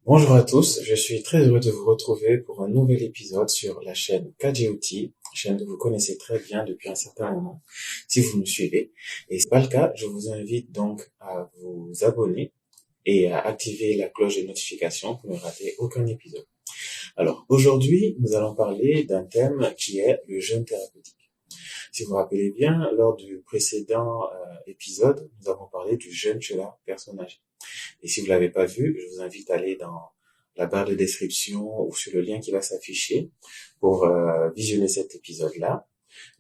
Bonjour à tous, je suis très heureux de vous retrouver pour un nouvel épisode sur la chaîne KGOT, chaîne que vous connaissez très bien depuis un certain moment, si vous me suivez. Et si ce n'est pas le cas, je vous invite donc à vous abonner et à activer la cloche de notification pour ne rater aucun épisode. Alors, aujourd'hui, nous allons parler d'un thème qui est le jeûne thérapeutique. Si vous vous rappelez bien, lors du précédent épisode, nous avons parlé du jeûne chez la personne âgée. Et si vous l'avez pas vu, je vous invite à aller dans la barre de description ou sur le lien qui va s'afficher pour visionner cet épisode-là.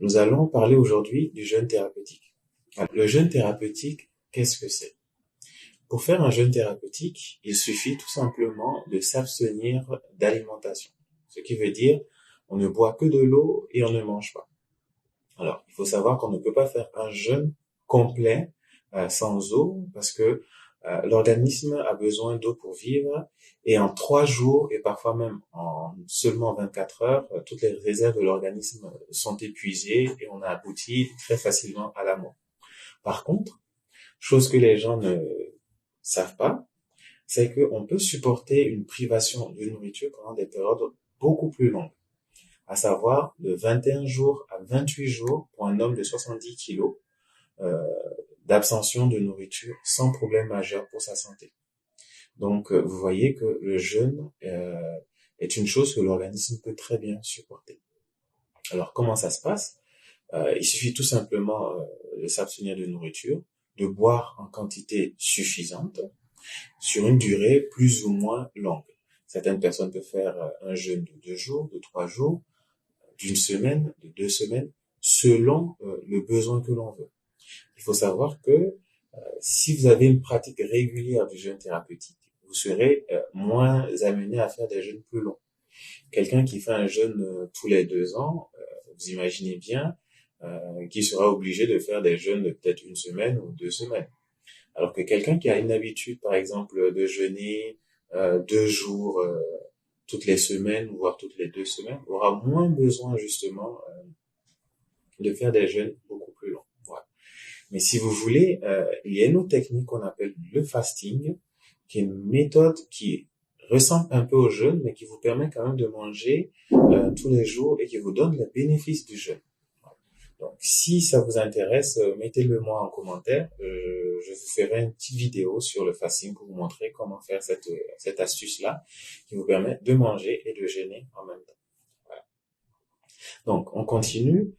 Nous allons parler aujourd'hui du jeûne thérapeutique. Alors, le jeûne thérapeutique, qu'est-ce que c'est? Pour faire un jeûne thérapeutique, il suffit tout simplement de s'abstenir d'alimentation. Ce qui veut dire, on ne boit que de l'eau et on ne mange pas. Alors, il faut savoir qu'on ne peut pas faire un jeûne complet sans eau parce que l'organisme a besoin d'eau pour vivre et en 3 jours et parfois même en seulement 24 heures, toutes les réserves de l'organisme sont épuisées et on a abouti très facilement à la mort. Par contre, chose que les gens ne savent pas, c'est qu'on peut supporter une privation de nourriture pendant des périodes beaucoup plus longues, à savoir de 21 jours à 28 jours pour un homme de 70 kilos euh, d'abstention de nourriture sans problème majeur pour sa santé. Donc, vous voyez que le jeûne est une chose que l'organisme peut très bien supporter. Alors, comment ça se passe? Il suffit tout simplement de s'abstenir de nourriture, de boire en quantité suffisante sur une durée plus ou moins longue. Certaines personnes peuvent faire un jeûne de 2 jours, de 3 jours, d'une semaine, de 2 semaines, selon le besoin que l'on veut. Il faut savoir que si vous avez une pratique régulière du jeûne thérapeutique, vous serez moins amené à faire des jeûnes plus longs. Quelqu'un qui fait un jeûne tous les 2 ans, vous imaginez bien qu'il sera obligé de faire des jeûnes de peut-être une semaine ou 2 semaines. Alors que quelqu'un qui a une habitude, par exemple, de jeûner 2 jours toutes les semaines, voire toutes les 2 semaines, aura moins besoin justement de faire des jeûnes beaucoup plus longs. Voilà. Mais si vous voulez, il y a une autre technique qu'on appelle le fasting, qui est une méthode qui ressemble un peu au jeûne, mais qui vous permet quand même de manger tous les jours et qui vous donne le bénéfice du jeûne. Donc, si ça vous intéresse, mettez-le moi en commentaire. Je vous ferai une petite vidéo sur le fasting pour vous montrer comment faire cette astuce-là qui vous permet de manger et de jeûner en même temps. Voilà. Donc, on continue.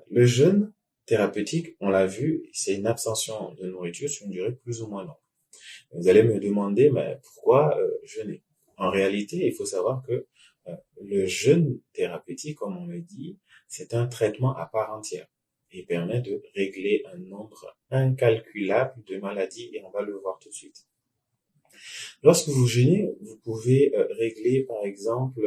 Le jeûne thérapeutique, on l'a vu, c'est une abstention de nourriture sur une durée plus ou moins longue. Vous allez me demander, mais pourquoi jeûner? En réalité, il faut savoir que le jeûne thérapeutique, comme on le dit, c'est un traitement à part entière et permet de régler un nombre incalculable de maladies et on va le voir tout de suite. Lorsque vous jeûnez, vous pouvez régler par exemple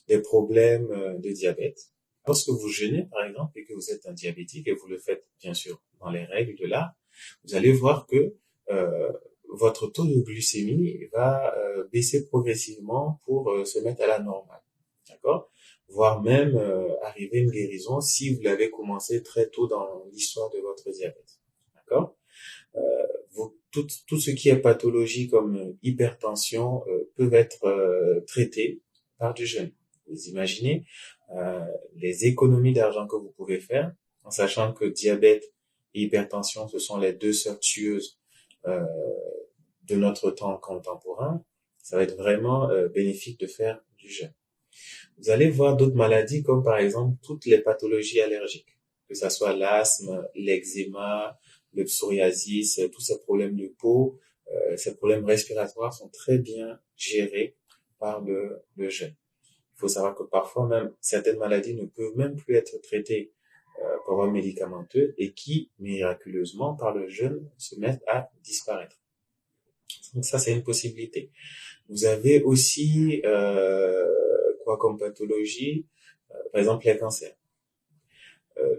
des problèmes de diabète. Lorsque vous jeûnez par exemple et que vous êtes un diabétique et vous le faites bien sûr dans les règles de l'art, vous allez voir que euh, votre taux de glycémie va baisser progressivement pour se mettre à la normale. D'accord? Voire même arriver à une guérison si vous l'avez commencé très tôt dans l'histoire de votre diabète. D'accord? Tout ce qui est pathologie comme hypertension peuvent être traités par du jeûne. Vous imaginez les économies d'argent que vous pouvez faire en sachant que diabète et hypertension, ce sont les deux sœurs tueuses euh, de notre temps contemporain. Ça va être vraiment bénéfique de faire du jeûne. Vous allez voir d'autres maladies comme par exemple toutes les pathologies allergiques, que ce soit l'asthme, l'eczéma, le psoriasis, tous ces problèmes de peau, ces problèmes respiratoires sont très bien gérés par le jeûne. Il faut savoir que parfois même certaines maladies ne peuvent même plus être traitées par voie médicamenteuse et qui, miraculeusement, par le jeûne, se mettent à disparaître. Donc ça, c'est une possibilité. Vous avez aussi quoi comme pathologie? Par exemple, les cancers.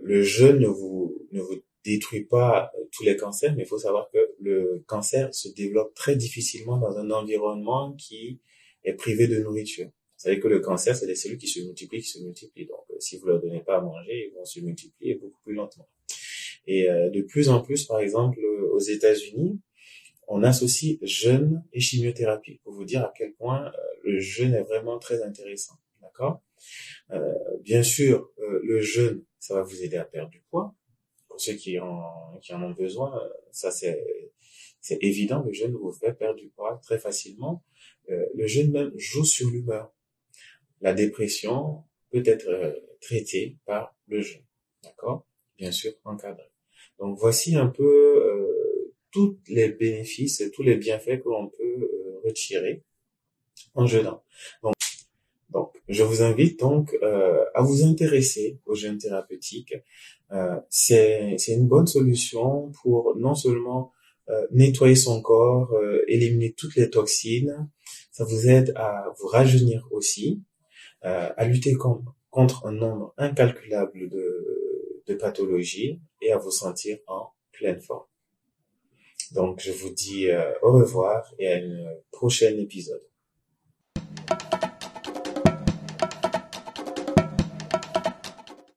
Le jeûne ne vous détruit pas tous les cancers, mais il faut savoir que le cancer se développe très difficilement dans un environnement qui est privé de nourriture. Vous savez que le cancer, c'est des cellules qui se multiplient. Donc, si vous leur donnez pas à manger, ils vont se multiplier beaucoup plus lentement. Et de plus en plus, par exemple, aux États-Unis, on associe jeûne et chimiothérapie pour vous dire à quel point le jeûne est vraiment très intéressant. D'accord? Bien sûr, le jeûne, ça va vous aider à perdre du poids. Pour ceux qui en ont besoin, ça c'est évident, le jeûne vous fait perdre du poids très facilement. Le jeûne même joue sur l'humeur. La dépression peut être traitée par le jeûne. D'accord? Bien sûr, encadré. Donc voici un peu tous les bénéfices, tous les bienfaits que l'on peut retirer en jeûnant. Donc, je vous invite donc à vous intéresser au jeûne thérapeutique. C'est une bonne solution pour non seulement nettoyer son corps, éliminer toutes les toxines, ça vous aide à vous rajeunir aussi, à lutter contre un nombre incalculable de pathologies et à vous sentir en pleine forme. Donc, je vous dis au revoir et à une prochaine épisode.